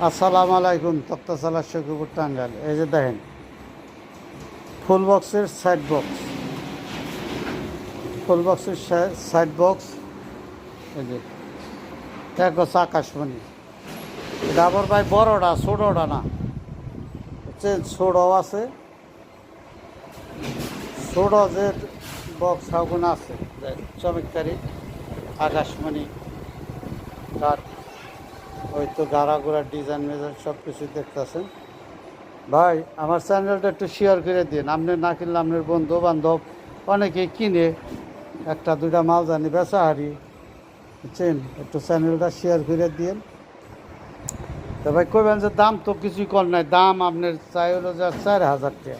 আসসালামু আলাইকুম। তক্তাশালা শকুপুর টাঙ্গাইল। এই যে দেখেন ফুল বক্সের সাইড বক্স, ফুল বক্সের সাইড বক্স। এই যে এক হচ্ছে আকাশমণি। এটা আবার ভাই বড়টা, ছোটোটা না, হচ্ছে ছোটো আছে, ছোটো যে বক্স ওগুলো আছে চমৎকারী আকাশমণি। তার ওই তো গাড়াগুড়া ডিজাইন মেজাইন সব কিছু দেখতেছেন। ভাই আমার চ্যানেলটা একটু শেয়ার করে দিন। আপনি না কিনলে আপনার বন্ধু বান্ধব অনেকেই কিনে, একটা দুইটা মাল জানি বেচা হারি, বুঝছেন? একটু চ্যানেলটা শেয়ার করে দিন। তো ভাই কইবেন যে দাম তো কিছুই কর নাই, দাম আপনার চাই হলো যে 4,000 টাকা,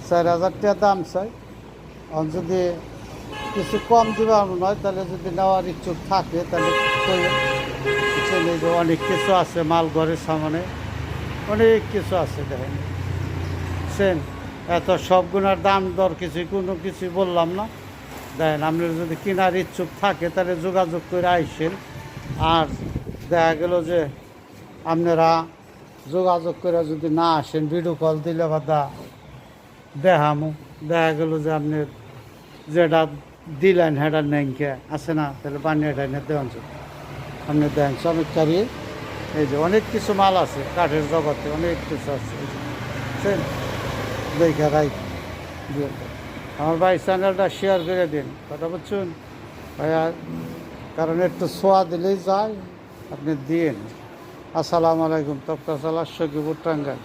4,000 টাকা দাম চাই। আর যদি কিছু কম দিবার নয়, তাহলে যদি নেওয়ার ইচ্ছুক থাকে তাহলে কইবেন। বুঝছেন? এই যে অনেক কিছু আছে, মাল ঘরের সামনে অনেক কিছু আছে দেখেন, বুঝছেন? এত সবগুলোর দাম দর কোনো কিছুই বললাম না। দেখেন, আপনার যদি কেনার ইচ্ছুক থাকে তাহলে যোগাযোগ করে আইসেন। আর দেখা গেল যে আপনারা যোগাযোগ করে যদি না আসেন, ভিডিও কল দিলে বা দেখামো, দেখা গেল যে আপনার যেটা দিলেন হেটার নেংকে আছে না, তাহলে বানিয়ে টানিয়ে দেওয়ান। আপনি দেন চমৎকারী। এই যে অনেক কিছু মাল আছে কাঠের জগতে, অনেক কিছু আছে, বুঝছেন? দেখে রাই দিয়ে আমার ভাই চ্যানেলটা শেয়ার করে দিন, কথা বুঝছেন ভাইয়া? কারণ একটু ছোঁয়া দিলেই যায়, আপনি দিন। আসসালামু আলাইকুম। তক্তাশালা শকুপুর টাঙ্গাইল।